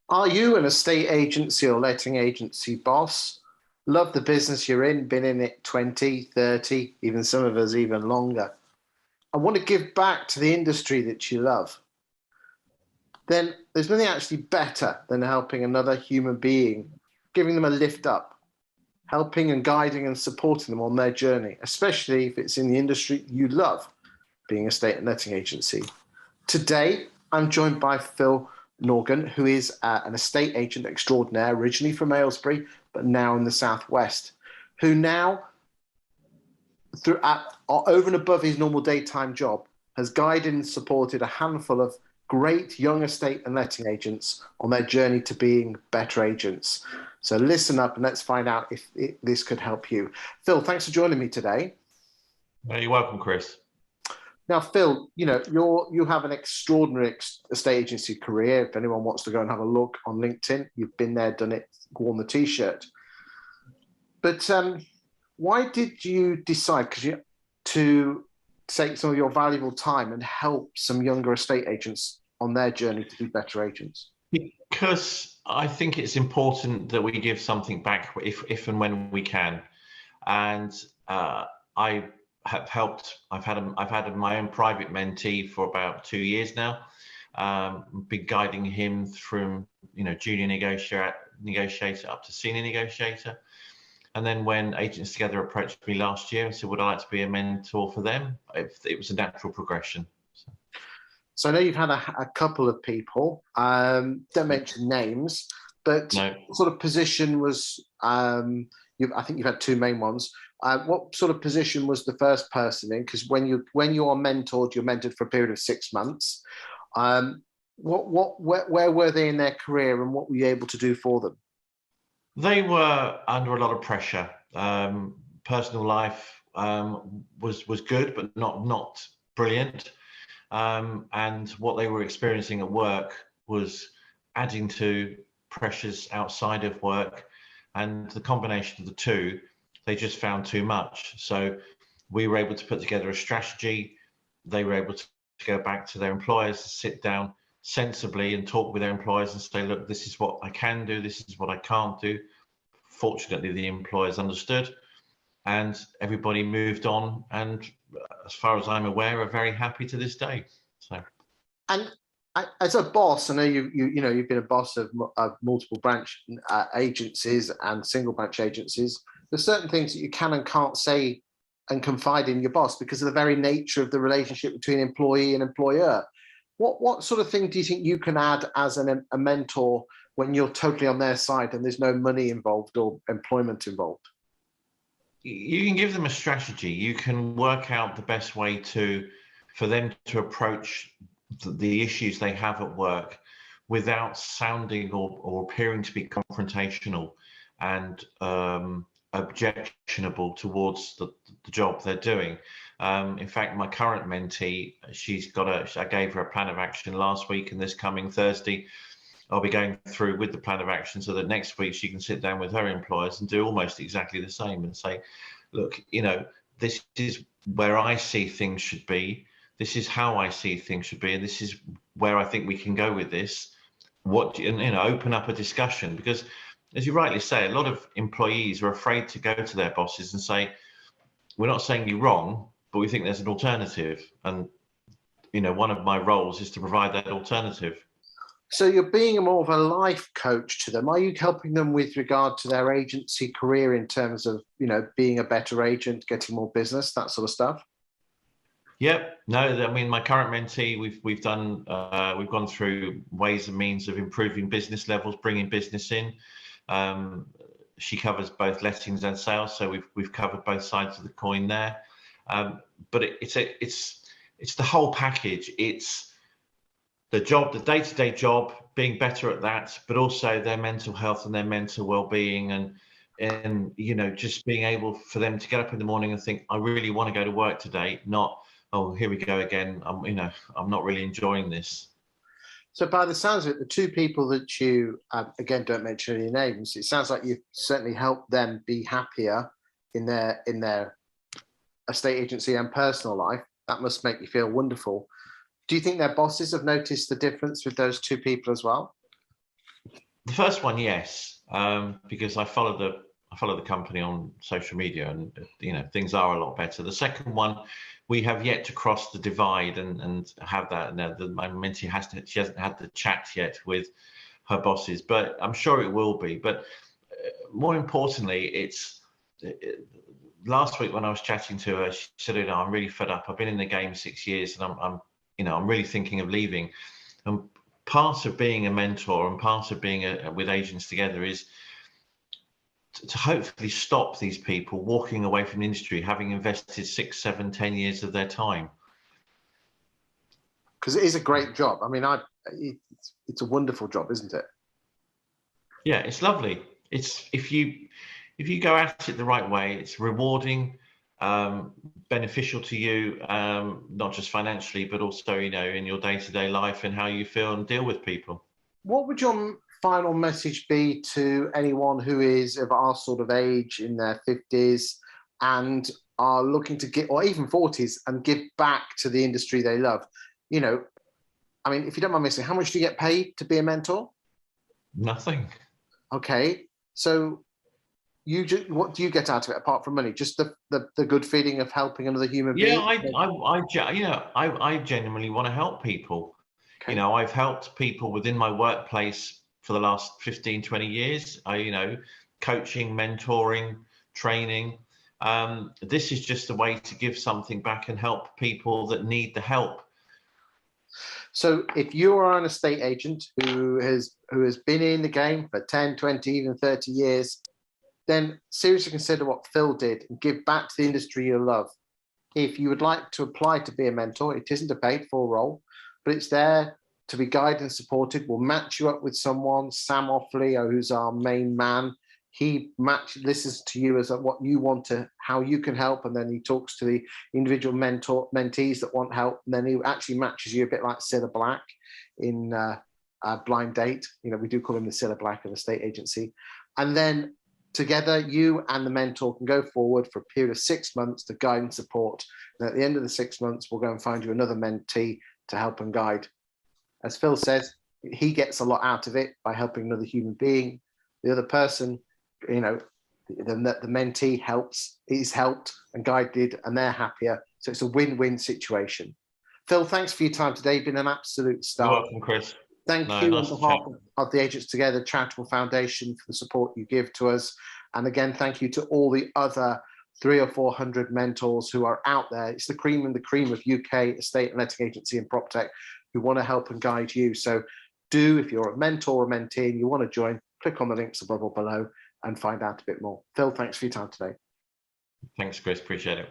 Are you an estate agency or letting agency boss? Love the business you're in, been in it 20, 30, even some of us even longer. I want to give back to the industry that you love. Then there's nothing actually better than helping another human being, giving them a lift up, helping and guiding and supporting them on their journey, especially if it's in the industry you love, being a estate and letting agency. Today, I'm joined by Phil Norgan, who is an estate agent extraordinaire, originally from Aylesbury, but now in the Southwest, who now, over and above his normal daytime job, has guided and supported a handful of great young estate and letting agents on their journey to being better agents. So listen up and let's find out if this could help you. Phil, thanks for joining me today. You're welcome, Chris. Now, Phil, you have an extraordinary estate agency career. If anyone wants to go and have a look on LinkedIn, you've been there, done it, worn the t-shirt. But why did you decide to take some of your valuable time and help some younger estate agents on their journey to be better agents? Because I think it's important that we give something back if and when we can. And I have helped. I've had my own private mentee for about 2 years now. Been guiding him from junior negotiator up to senior negotiator. And then when Agents Together approached me last year and said, would I like to be a mentor for them? It was a natural progression. So I know you've had a couple of people, don't mention names, but no. What sort of position was, I think you've had two main ones. What sort of position was the first person in? Because when you are mentored, you're mentored for a period of 6 months. Where were they in their career and what were you able to do for them? They were under a lot of pressure. Personal life was good, but not brilliant. And what they were experiencing at work was adding to pressures outside of work. And the combination of the two, they just found too much. So we were able to put together a strategy. They were able to go back to their employers, sit down sensibly and talk with their employers and say, look, this is what I can do, this is what I can't do. Fortunately, the employers understood and everybody moved on, and as far as I'm aware, are very happy to this day. So, and as a boss, I know you've been a boss of multiple branch agencies and single branch agencies. There's certain things that you can and can't say and confide in your boss because of the very nature of the relationship between employee and employer. What sort of thing do you think you can add as a mentor when you're totally on their side and there's no money involved or employment involved? You can give them a strategy. You can work out the best way for them to approach the issues they have at work without sounding or appearing to be confrontational and objectionable towards the job they're doing. In fact, my current mentee, I gave her a plan of action last week, and this coming Thursday, I'll be going through with the plan of action so that next week she can sit down with her employers and do almost exactly the same and say, look, this is where I see things should be. This is how I see things should be. And this is where I think we can go with this. Open up a discussion, because as you rightly say, a lot of employees are afraid to go to their bosses and say, we're not saying you're wrong, but we think there's an alternative. And, one of my roles is to provide that alternative. So you're being more of a life coach to them. Are you helping them with regard to their agency career in terms of, being a better agent, getting more business, that sort of stuff? Yep. No, I mean, my current mentee, we've gone through ways and means of improving business levels, bringing business in. She covers both lettings and sales, so we've covered both sides of the coin there. But it's the whole package. It's the job, the day-to-day job, being better at that, but also their mental health and their mental well-being, and just being able for them to get up in the morning and think, I really want to go to work today, not, oh, here we go again. I'm not really enjoying this. So by the sounds of it, the two people that you, again, don't mention any names, it sounds like you've certainly helped them be happier in their estate agency and personal life. That must make you feel wonderful. Do you think their bosses have noticed the difference with those two people as well? The first one, yes, because I follow the company on social media, and things are a lot better. The second one, we have yet to cross the divide and have that. My mentee she hasn't had the chat yet with her bosses, but I'm sure it will be. But more importantly, it's last week when I was chatting to her, she said, I'm really fed up. I've been in the game 6 years, and I'm really thinking of leaving. And part of being a mentor and part of being with Agents Together is to hopefully stop these people walking away from the industry, having invested 6, 7, 10 years of their time. Because it is a great job. I mean, it's a wonderful job, isn't it? Yeah, it's lovely. It's if you go at it the right way, it's rewarding, beneficial to you, not just financially, but also in your day-to-day life and how you feel and deal with people. What would your final message be to anyone who is of our sort of age, in their 50s, and are looking to get, or even 40s, and give back to the industry they love? I mean, if you don't mind me asking, how much do you get paid to be a mentor? Nothing. Okay, so what do you get out of it apart from money? Just the good feeling of helping another human being? I genuinely want to help people. Okay. I've helped people within my workplace for the last 15, 20 years. Coaching, mentoring, training. This is just a way to give something back and help people that need the help. So if you are an estate agent who has been in the game for 10, 20, even 30 years, then seriously consider what Phil did and give back to the industry you love. If you would like to apply to be a mentor, it isn't a paid-for role, but it's there to be guided and supported. We'll match you up with someone, Sam Offley, who's our main man. He listens to you as what you want to, how you can help, and then he talks to the individual mentees that want help, and then he actually matches you a bit like Cilla Black in Blind Date. We do call him the Cilla Black of the estate agency. And then together, you and the mentor can go forward for a period of 6 months to guide and support. And at the end of the 6 months, we'll go and find you another mentee to help and guide. As Phil says, he gets a lot out of it by helping another human being. The other person, the mentee is helped and guided, and they're happier. So it's a win-win situation. Phil, thanks for your time today. You've been an absolute star. You're welcome, Chris. Thank you on behalf of the Agents Together Charitable Foundation for the support you give to us. And again, thank you to all the other 300 or 400 mentors who are out there. It's the cream and the cream of UK estate and letting agency and prop tech who want to help and guide you. So if you're a mentor or mentee and you want to join, click on the links above or below and find out a bit more. Phil, thanks for your time today. Thanks, Chris. Appreciate it.